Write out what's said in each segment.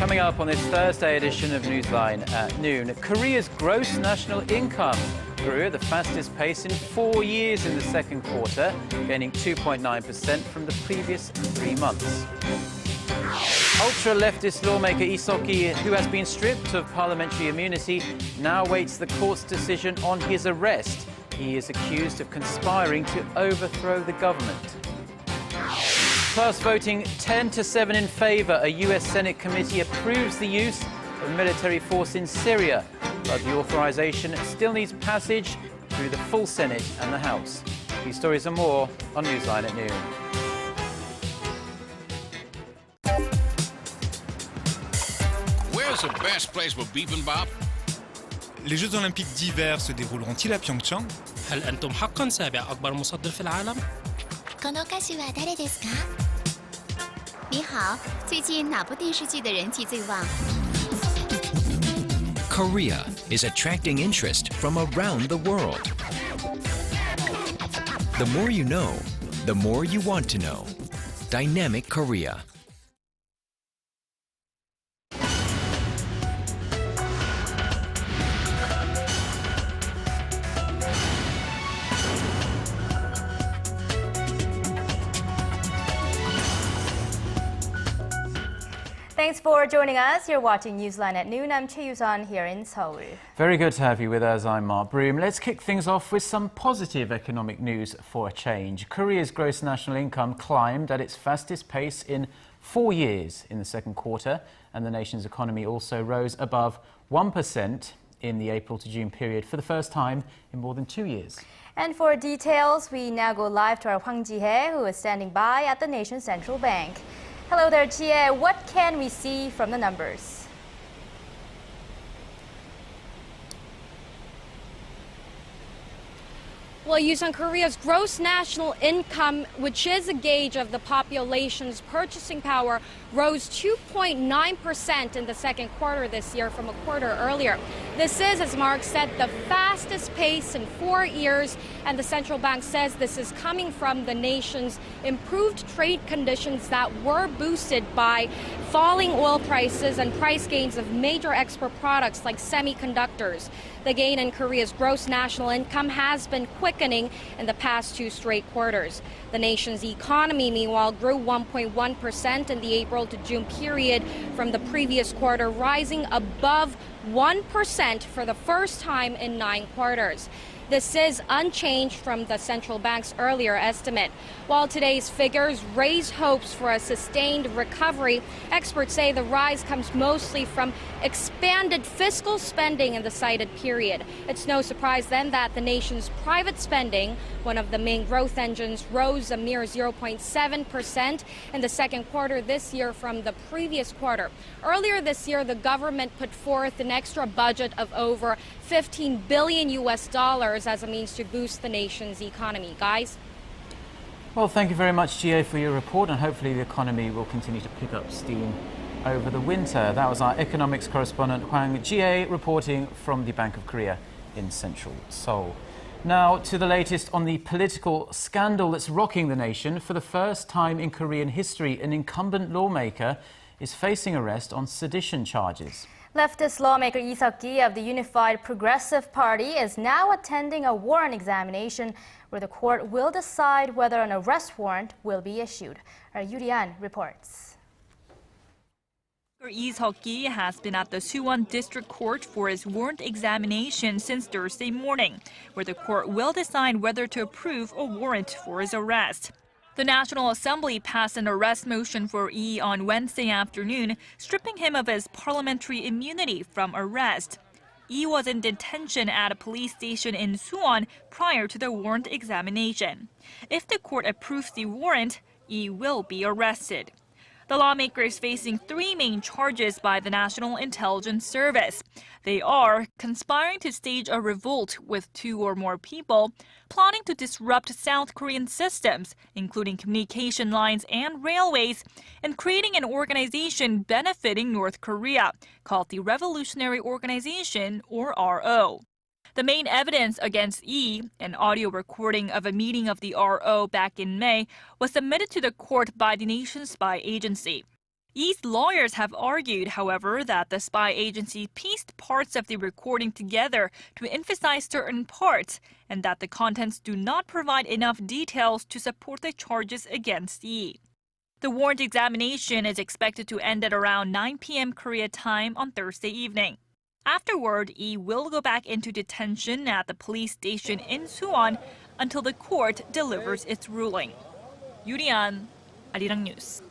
Coming up on this Thursday edition of Newsline at Noon, Korea's gross national income grew at the fastest pace in 4 years in the second quarter, gaining 2.9% from the previous 3 months. Ultra-leftist lawmaker Lee Seok-ki, who has been stripped of parliamentary immunity, now waits the court's decision on his arrest. He is accused of conspiring to overthrow the government. Plus, voting 10-7 in favor, a U.S. Senate committee approves the use of military force in Syria. But the authorization still needs passage through the full Senate and the House. These stories and more on Newsline at Noon. Where's the best place for bibimbap? Les Jeux Olympiques d'hiver se dérouleront-ils à Pyeongchang? هل أنتم حقاً سابع أكبر مصدر في العالم؟ この歌手は誰ですか？你好，最近哪部电视剧的人气最旺？ Korea is attracting interest from around the world. The more you know, the more you want to know. Dynamic Korea. Thanks for joining us. You're watching Newsline at Noon. I'm Chae Yusan here in Seoul. Very good to have you with us. I'm Mark Broom. Let's kick things off with some positive economic news for a change. Korea's gross national income climbed at its fastest pace in 4 years in the second quarter, and the nation's economy also rose above 1% in the April to June period for the first time in more than 2 years. And for details, we now go live to our Hwang Ji-hye, who is standing by at the nation's central bank. Hello there, Ji-hye. What can we see from the numbers? Well, Yusan, Korea's gross national income, which is a gauge of the population's purchasing power, rose 2.9% in the second quarter this year from a quarter earlier. This is, as Mark said, the fastest pace in 4 years, and the central bank says this is coming from the nation's improved trade conditions that were boosted by falling oil prices and price gains of major export products like semiconductors. The gain in Korea's gross national income has been quickening in the past 2 straight quarters. The nation's economy, meanwhile, grew 1.1% in the April to June period from the previous quarter, rising above 1% for the first time in 9 quarters. This is unchanged from the central bank's earlier estimate. While today's figures raise hopes for a sustained recovery, experts say the rise comes mostly from expanded fiscal spending in the cited period. It's no surprise then that the nation's private spending, one of the main growth engines, rose a mere 0.7% in the second quarter this year from the previous quarter. Earlier this year, the government put forth an extra budget of over $15 billion as a means to boost the nation's economy. Guys? Well, thank you very much, Ji-hye, for your report, and hopefully the economy will continue to pick up steam over the winter. That was our economics correspondent Hwang Ji-hye reporting from the Bank of Korea in central Seoul. Now to the latest on the political scandal that's rocking the nation. For the first time in Korean history, an incumbent lawmaker is facing arrest on sedition charges. Leftist lawmaker Lee Seok-ki of the Unified Progressive Party is now attending a warrant examination where the court will decide whether an arrest warrant will be issued. Our Yurian reports. Lee Seok-ki has been at the Suwon District Court for his warrant examination since Thursday morning, where the court will decide whether to approve a warrant for his arrest. The National Assembly passed an arrest motion for Lee on Wednesday afternoon, stripping him of his parliamentary immunity from arrest. Lee was in detention at a police station in Suwon prior to the warrant examination. If the court approves the warrant, Lee will be arrested. The lawmaker is facing 3 main charges by the National Intelligence Service. They are conspiring to stage a revolt with 2 or more people, plotting to disrupt South Korean systems, including communication lines and railways, and creating an organization benefiting North Korea, called the Revolutionary Organization, or RO. The main evidence against Lee, an audio recording of a meeting of the RO back in May, was submitted to the court by the nation's spy agency. Yi's lawyers have argued, however, that the spy agency pieced parts of the recording together to emphasize certain parts, and that the contents do not provide enough details to support the charges against Yi. The warrant examination is expected to end at around 9 p.m. Korea time on Thursday evening. Afterward, Yi will go back into detention at the police station in Suwon until the court delivers its ruling. Yurian, Arirang News.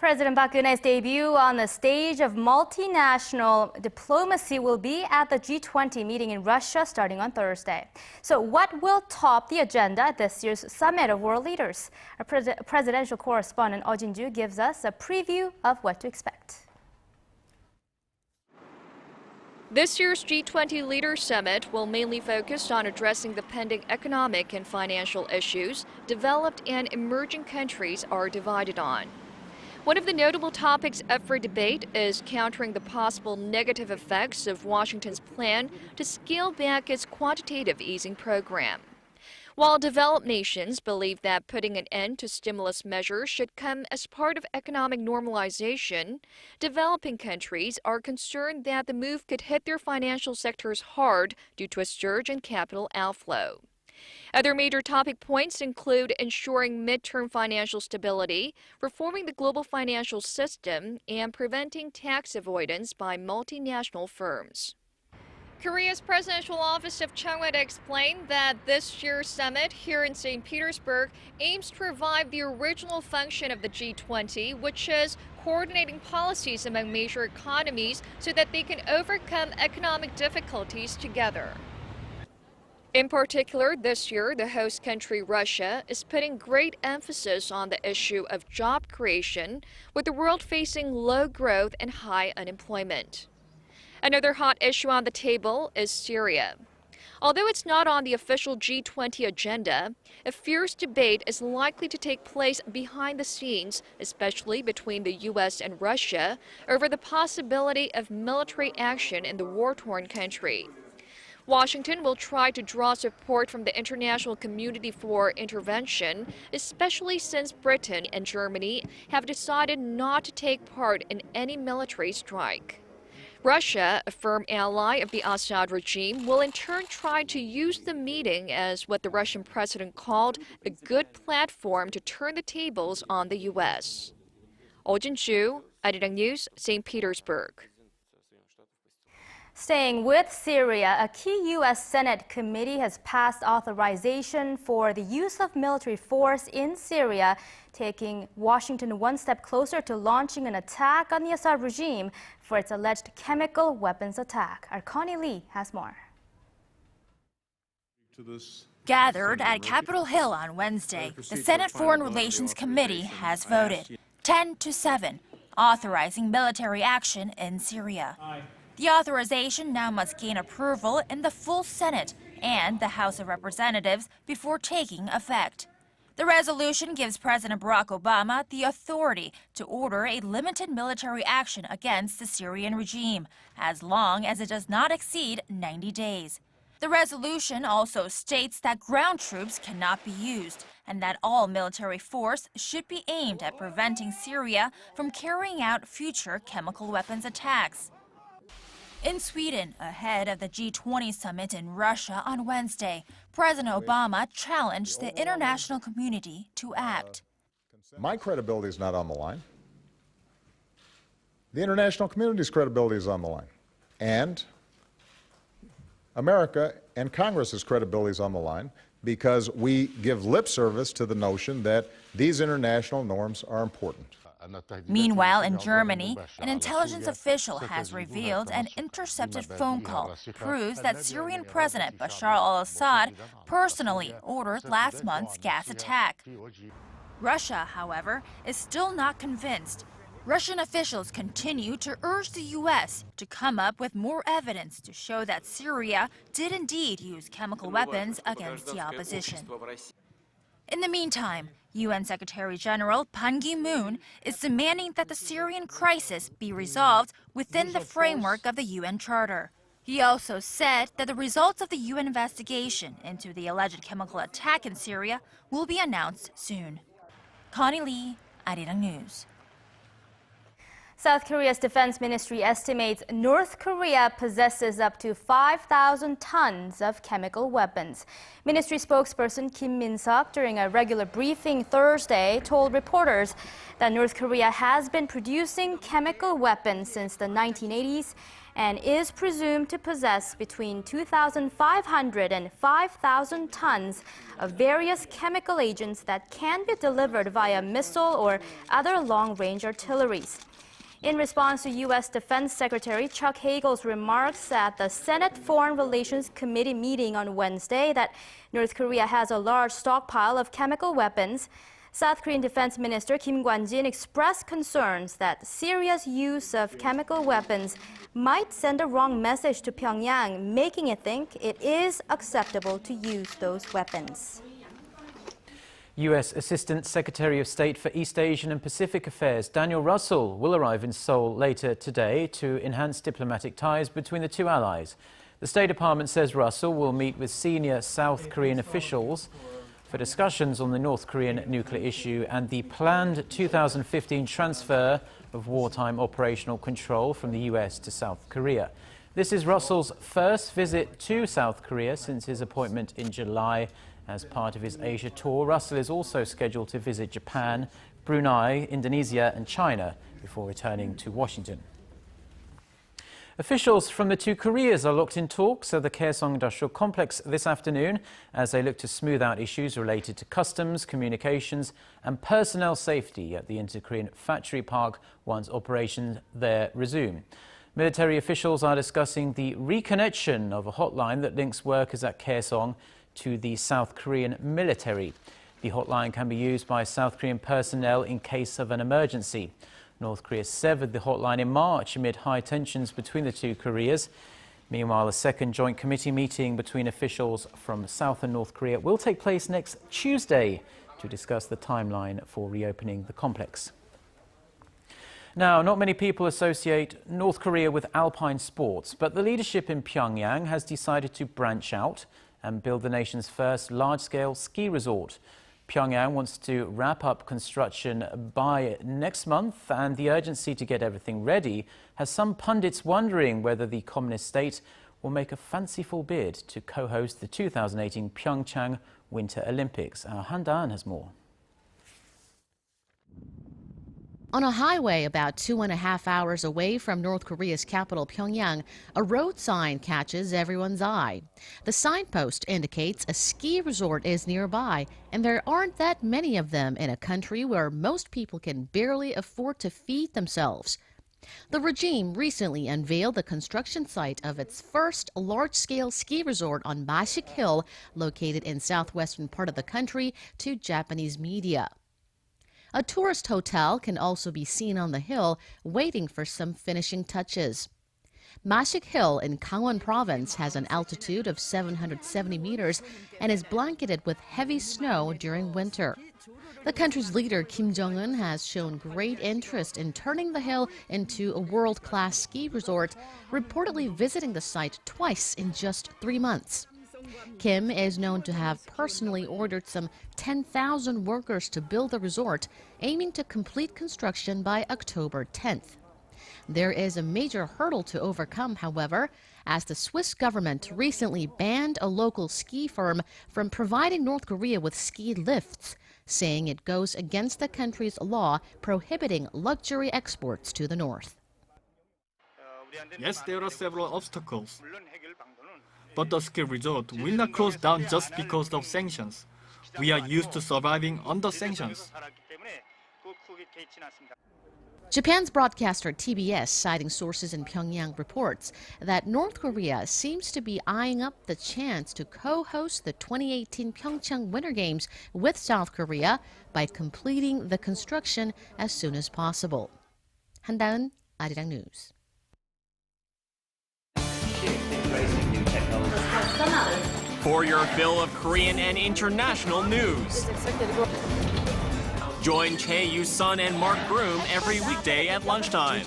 President Park Geun-hye's debut on the stage of multinational diplomacy will be at the G20 meeting in Russia starting on Thursday. So what will top the agenda at this year's Summit of World Leaders? Our presidential correspondent Oh Jin-ju gives us a preview of what to expect. This year's G20 Leaders Summit will mainly focus on addressing the pending economic and financial issues developed and emerging countries are divided on. One of the notable topics up for debate is countering the possible negative effects of Washington's plan to scale back its quantitative easing program. While developed nations believe that putting an end to stimulus measures should come as part of economic normalization, developing countries are concerned that the move could hit their financial sectors hard due to a surge in capital outflow. Other major topic points include ensuring midterm financial stability, reforming the global financial system, and preventing tax avoidance by multinational firms. Korea's presidential office of Cheongwon explained that this year's summit here in St. Petersburg aims to revive the original function of the G20, which is coordinating policies among major economies so that they can overcome economic difficulties together. In particular, this year, the host country, Russia, is putting great emphasis on the issue of job creation, with the world facing low growth and high unemployment. Another hot issue on the table is Syria. Although it's not on the official G20 agenda, a fierce debate is likely to take place behind the scenes, especially between the U.S. and Russia, over the possibility of military action in the war-torn country. Washington will try to draw support from the international community for intervention, especially since Britain and Germany have decided not to take part in any military strike. Russia, a firm ally of the Assad regime, will in turn try to use the meeting as what the Russian president called a good platform to turn the tables on the U.S. Oh Jin-ju, Arirang News, St. Petersburg. Staying with Syria, a key U.S. Senate committee has passed authorization for the use of military force in Syria, taking Washington one step closer to launching an attack on the Assad regime for its alleged chemical weapons attack. Our Connie Lee has more. Gathered at Capitol Hill on Wednesday, the Senate Foreign Relations Committee has voted 10-7, authorizing military action in Syria. The authorization now must gain approval in the full Senate and the House of Representatives before taking effect. The resolution gives President Barack Obama the authority to order a limited military action against the Syrian regime, as long as it does not exceed 90 days. The resolution also states that ground troops cannot be used and that all military force should be aimed at preventing Syria from carrying out future chemical weapons attacks. In Sweden, ahead of the G20 summit in Russia on Wednesday, President Obama challenged the international community to act. My credibility is not on the line. The international community's credibility is on the line. And America and Congress's credibility is on the line because we give lip service to the notion that these international norms are important. Meanwhile, in Germany, an intelligence official has revealed an intercepted phone call proves that Syrian President Bashar al-Assad personally ordered last month's gas attack. Russia, however, is still not convinced. Russian officials continue to urge the U.S. to come up with more evidence to show that Syria did indeed use chemical weapons against the opposition. In the meantime, UN Secretary General Ban Ki-moon is demanding that the Syrian crisis be resolved within the framework of the UN Charter. He also said that the results of the UN investigation into the alleged chemical attack in Syria will be announced soon. Connie Lee, Arirang News. South Korea's defense ministry estimates North Korea possesses up to 5,000 tons of chemical weapons. Ministry spokesperson Kim Min-seok, during a regular briefing Thursday, told reporters that North Korea has been producing chemical weapons since the 1980s and is presumed to possess between 2,500 and 5,000 tons of various chemical agents that can be delivered via missile or other long-range artilleries. In response to U.S. Defense Secretary Chuck Hagel's remarks at the Senate Foreign Relations Committee meeting on Wednesday that North Korea has a large stockpile of chemical weapons, South Korean Defense Minister Kim Kwan-jin expressed concerns that Syria's use of chemical weapons might send a wrong message to Pyongyang, making it think it is acceptable to use those weapons. U.S. Assistant Secretary of State for East Asian and Pacific Affairs Daniel Russell will arrive in Seoul later today to enhance diplomatic ties between the two allies. The State Department says Russell will meet with senior South Korean officials for discussions on the North Korean nuclear issue and the planned 2015 transfer of wartime operational control from the U.S. to South Korea. This is Russell's first visit to South Korea since his appointment in July. As part of his Asia tour, Russell is also scheduled to visit Japan, Brunei, Indonesia and China before returning to Washington. Officials from the two Koreas are locked in talks at the Kaesong Industrial Complex this afternoon as they look to smooth out issues related to customs, communications and personnel safety at the Inter-Korean Factory Park once operations there resume. Military officials are discussing the reconnection of a hotline that links workers at Kaesong to the South Korean military. The hotline can be used by South Korean personnel in case of an emergency. North Korea severed the hotline in March amid high tensions between the two Koreas. Meanwhile, a second joint committee meeting between officials from South and North Korea will take place next Tuesday to discuss the timeline for reopening the complex. Now, not many people associate North Korea with alpine sports, but the leadership in Pyongyang has decided to branch out and build the nation's first large-scale ski resort. Pyongyang wants to wrap up construction by next month, and the urgency to get everything ready has some pundits wondering whether the communist state will make a fanciful bid to co-host the 2018 Pyeongchang Winter Olympics. Our Han Da-an has more. On a highway about 2.5 hours away from North Korea's capital, Pyongyang, a road sign catches everyone's eye. The signpost indicates a ski resort is nearby, and there aren't that many of them in a country where most people can barely afford to feed themselves. The regime recently unveiled the construction site of its first large-scale ski resort on Masik Hill, located in southwestern part of the country, to Japanese media. A tourist hotel can also be seen on the hill, waiting for some finishing touches. Masik Hill in Gangwon Province has an altitude of 770 meters and is blanketed with heavy snow during winter. The country's leader, Kim Jong-un, has shown great interest in turning the hill into a world-class ski resort, reportedly visiting the site twice in just 3 months. Kim is known to have personally ordered some 10,000 workers to build the resort, aiming to complete construction by October 10th. There is a major hurdle to overcome, however, as the Swiss government recently banned a local ski firm from providing North Korea with ski lifts, saying it goes against the country's law prohibiting luxury exports to the north. Yes, there are several obstacles. But the ski resort will not close down just because of sanctions. We are used to surviving under sanctions. Japan's broadcaster TBS, citing sources in Pyongyang, reports that North Korea seems to be eyeing up the chance to co-host the 2018 Pyeongchang Winter Games with South Korea by completing the construction as soon as possible. Han Da-an, Arirang News. For your fill of Korean and international news, join Chae Yu-sun and Mark Broom every weekday at lunchtime.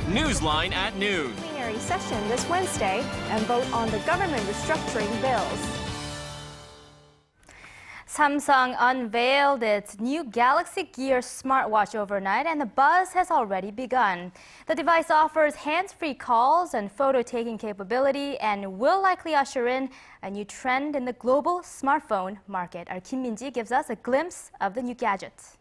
Newsline at Noon. Plenary session this Wednesday and vote on the government restructuring bills. Samsung unveiled its new Galaxy Gear smartwatch overnight, and the buzz has already begun. The device offers hands-free calls and photo-taking capability and will likely usher in a new trend in the global smartphone market. Our Kim Min-ji gives us a glimpse of the new gadget.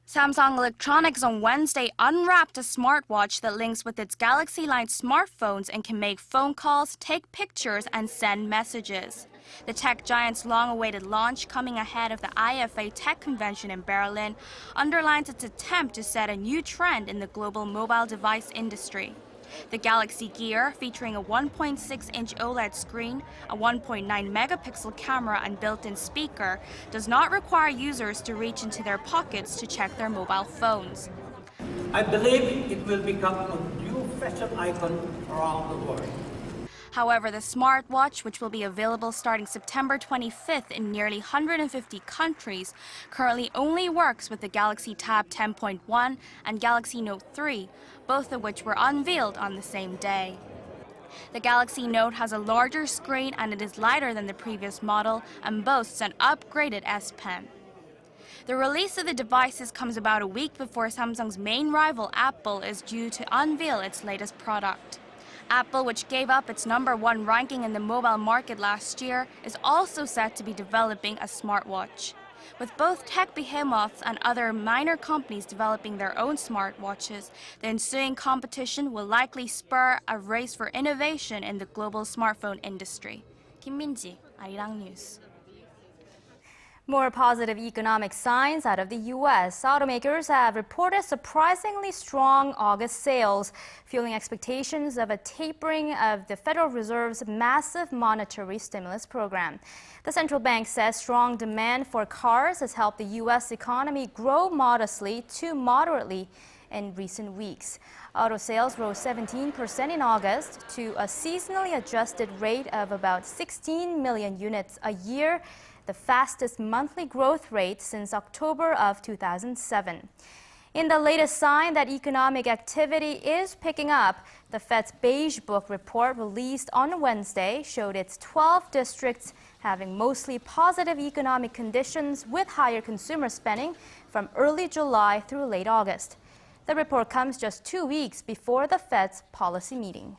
Samsung Electronics on Wednesday unwrapped a smartwatch that links with its Galaxy line smartphones and can make phone calls, take pictures, and send messages. The tech giant's long-awaited launch, coming ahead of the IFA Tech Convention in Berlin, underlines its attempt to set a new trend in the global mobile device industry. The Galaxy Gear, featuring a 1.6-inch OLED screen, a 1.9-megapixel camera, and built-in speaker, does not require users to reach into their pockets to check their mobile phones. I believe it will become a new fashion icon around the world. However, the smartwatch, which will be available starting September 25th in nearly 150 countries, currently only works with the Galaxy Tab 10.1 and Galaxy Note 3, both of which were unveiled on the same day. The Galaxy Note has a larger screen and it is lighter than the previous model and boasts an upgraded S Pen. The release of the devices comes about a week before Samsung's main rival Apple is due to unveil its latest product. Apple, which gave up its #1 ranking in the mobile market last year, is also set to be developing a smartwatch. With both tech behemoths and other minor companies developing their own smartwatches, the ensuing competition will likely spur a race for innovation in the global smartphone industry. Kim Min-ji, Arirang News. More positive economic signs out of the U.S. Automakers have reported surprisingly strong August sales, fueling expectations of a tapering of the Federal Reserve's massive monetary stimulus program. The central bank says strong demand for cars has helped the U.S. economy grow modestly to moderately in recent weeks. Auto sales rose 17% in August to a seasonally adjusted rate of about 16 million units a year, the fastest monthly growth rate since October of 2007. In the latest sign that economic activity is picking up, the Fed's Beige Book report released on Wednesday showed its 12 districts having mostly positive economic conditions with higher consumer spending from early July through late August. The report comes just 2 weeks before the Fed's policy meeting.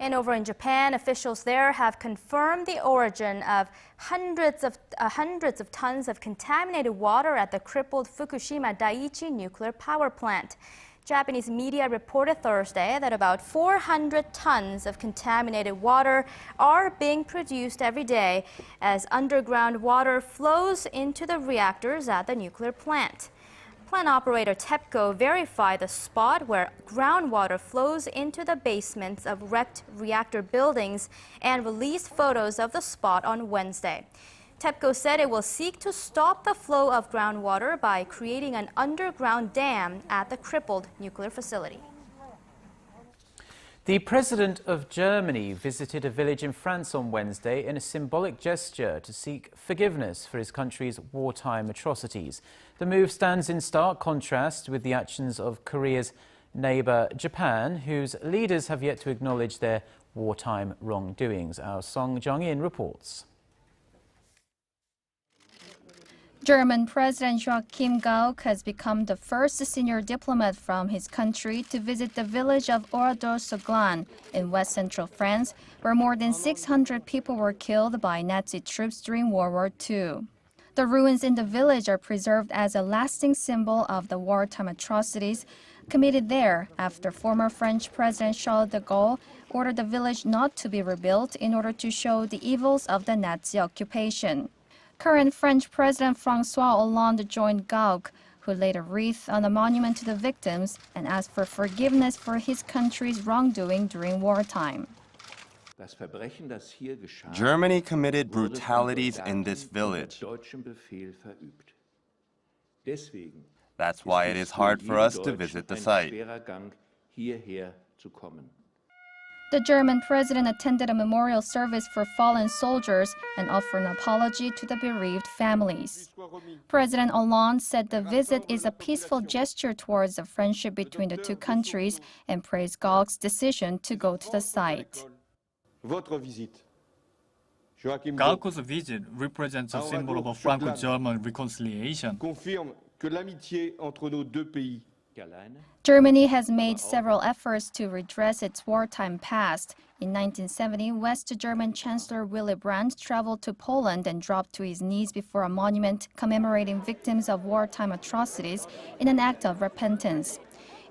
And over in Japan, officials there have confirmed the origin of hundreds of tons of contaminated water at the crippled Fukushima Daiichi nuclear power plant. Japanese media reported Thursday that about 400 tons of contaminated water are being produced every day as underground water flows into the reactors at the nuclear plant. Plant operator TEPCO verified the spot where groundwater flows into the basements of wrecked reactor buildings and released photos of the spot on Wednesday. TEPCO said it will seek to stop the flow of groundwater by creating an underground dam at the crippled nuclear facility. The president of Germany visited a village in France on Wednesday in a symbolic gesture to seek forgiveness for his country's wartime atrocities. The move stands in stark contrast with the actions of Korea's neighbour Japan, whose leaders have yet to acknowledge their wartime wrongdoings. Our Song Jung-in reports. German President Joachim Gauck has become the first senior diplomat from his country to visit the village of Oradour-sur-Glane in west-central France, where more than 600 people were killed by Nazi troops during World War II. The ruins in the village are preserved as a lasting symbol of the wartime atrocities committed there after former French President Charles de Gaulle ordered the village not to be rebuilt in order to show the evils of the Nazi occupation. Current French President François Hollande joined Gauck, who laid a wreath on the monument to the victims and asked for forgiveness for his country's wrongdoing during wartime. Germany committed brutalities in this village. That's why it is hard for us to visit the site. The German president attended a memorial service for fallen soldiers and offered an apology to the bereaved families. President Hollande said the visit is a peaceful gesture towards the friendship between the two countries and praised Gauck's decision to go to the site. Galco's visit represents a symbol of a Franco-German reconciliation. Germany has made several efforts to redress its wartime past. In 1970, West German Chancellor Willy Brandt traveled to Poland and dropped to his knees before a monument commemorating victims of wartime atrocities in an act of repentance.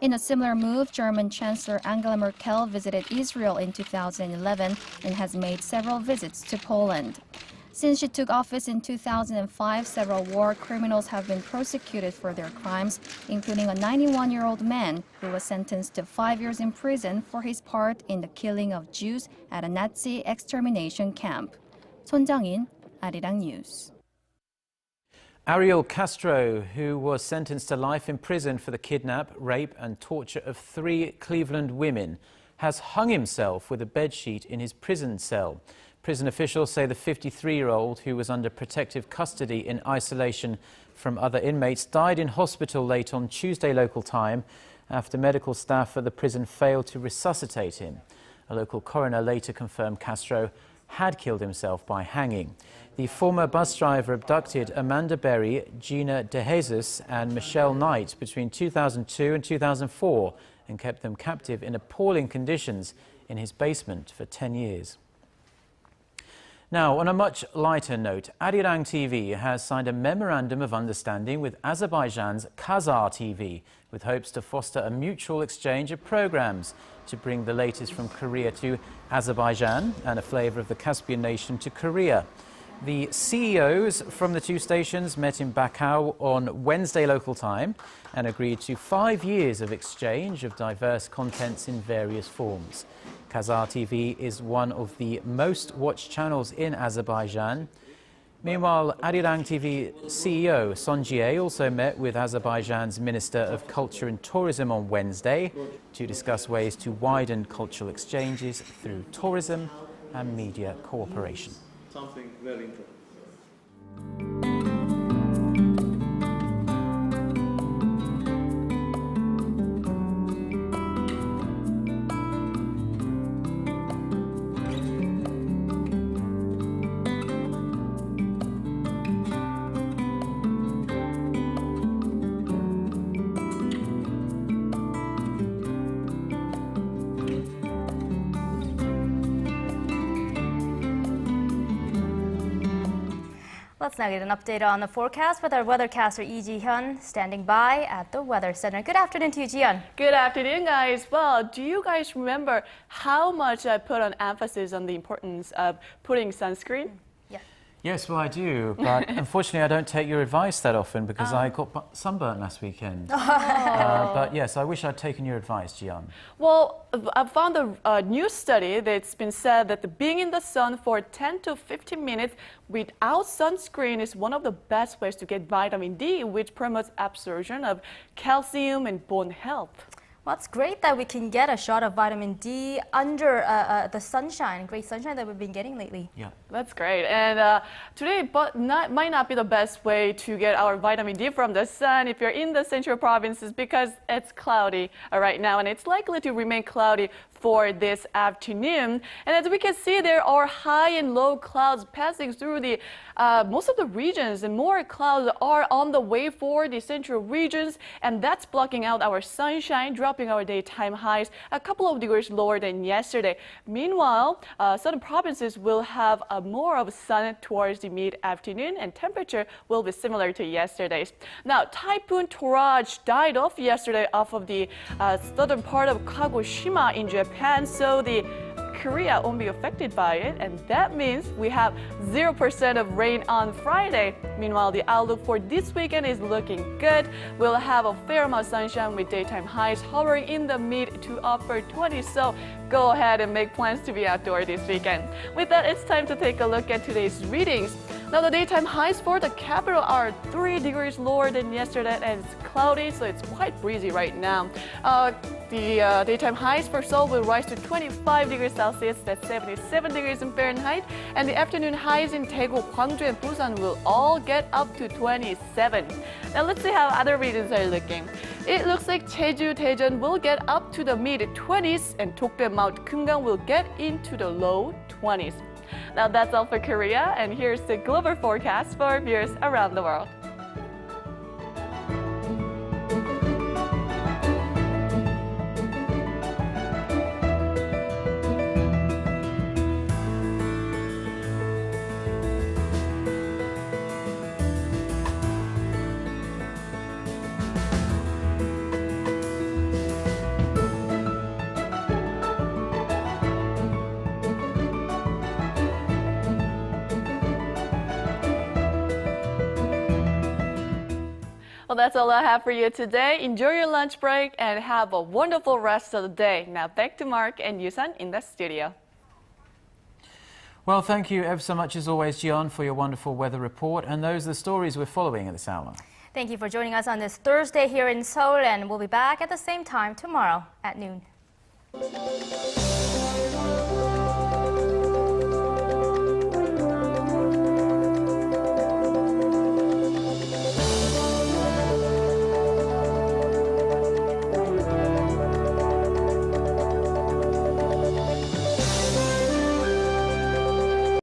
In a similar move, German Chancellor Angela Merkel visited Israel in 2011 and has made several visits to Poland. Since she took office in 2005, several war criminals have been prosecuted for their crimes, including a 91-year-old man who was sentenced to 5 years in prison for his part in the killing of Jews at a Nazi extermination camp. 손정인, Arirang News. Ariel Castro, who was sentenced to life in prison for the kidnap, rape and torture of 3 Cleveland women, has hung himself with a bedsheet in his prison cell. Prison officials say the 53-year-old, who was under protective custody in isolation from other inmates, died in hospital late on Tuesday local time after medical staff at the prison failed to resuscitate him. A local coroner later confirmed Castro had killed himself by hanging. The former bus driver abducted Amanda Berry, Gina DeJesus and Michelle Knight between 2002 and 2004 and kept them captive in appalling conditions in his basement for 10 years. Now, on a much lighter note, Arirang TV has signed a memorandum of understanding with Azerbaijan's Khazar TV, with hopes to foster a mutual exchange of programs to bring the latest from Korea to Azerbaijan and a flavor of the Caspian nation to Korea. The CEOs from the 2 stations met in Baku on Wednesday local time and agreed to 5 years of exchange of diverse contents in various forms. Khazar TV is one of the most watched channels in Azerbaijan. Meanwhile, Arirang TV CEO Son Jie also met with Azerbaijan's Minister of Culture and Tourism on Wednesday to discuss ways to widen cultural exchanges through tourism and media cooperation. Something very important. Let's now get an update on the forecast with our weathercaster Lee Ji-hyun standing by at the Weather Center. Good afternoon to you, Ji-hyun. Good afternoon, guys. Well, do you guys remember how much I put on emphasis on the importance of putting sunscreen? Yes, well, I do, but unfortunately, I don't take your advice that often because I got sunburnt last weekend. But yes, I wish I'd taken your advice, Jian. Well, I found a new study that's been said that being in the sun for 10 to 15 minutes without sunscreen is one of the best ways to get vitamin D, which promotes absorption of calcium and bone health. Well, it's great that we can get a shot of vitamin D under the sunshine, great sunshine that we've been getting lately. Yeah, that's great. And today might not be the best way to get our vitamin D from the sun if you're in the central provinces because it's cloudy right now and it's likely to remain cloudy for this afternoon. And as we can see, there are high and low clouds passing through the most of the regions, and more clouds are on the way for the central regions, and that's blocking out our sunshine, dropping our daytime highs a couple of degrees lower than yesterday. Meanwhile, southern provinces will have more of sun towards the mid-afternoon, and temperature will be similar to yesterday's. Now, Typhoon Tourage died off yesterday off of the southern part of Kagoshima in Japan, so the Korea won't be affected by it, and that means we have 0% of rain on Friday. Meanwhile, the outlook for this weekend is looking good. We'll have a fair amount of sunshine with daytime highs hovering in the mid to upper 20s, so go ahead and make plans to be outdoors this weekend. With that, it's time to take a look at today's readings. Now, the daytime highs for the capital are 3 degrees lower than yesterday, and it's cloudy, so it's quite breezy right now. The daytime highs for Seoul will rise to 25 degrees Celsius, that's 77 degrees in Fahrenheit, and the afternoon highs in Daegu, Gwangju, and Busan will all get up to 27. Now, let's see how other regions are looking. It looks like Jeju, Daejeon will get up to the mid-20s, and Dokdo, Mount Kumgang will get into the low 20s. Now that's all for Korea, and here's the global forecast for viewers around the world. Well, that's all I have for you today. Enjoy your lunch break and have a wonderful rest of the day. Now back to Mark and Yusan in the studio. Well, thank you ever so much as always, Jian, for your wonderful weather report. And those are the stories we're following at this hour. Thank you for joining us on this Thursday here in Seoul, and we'll be back at the same time tomorrow at noon.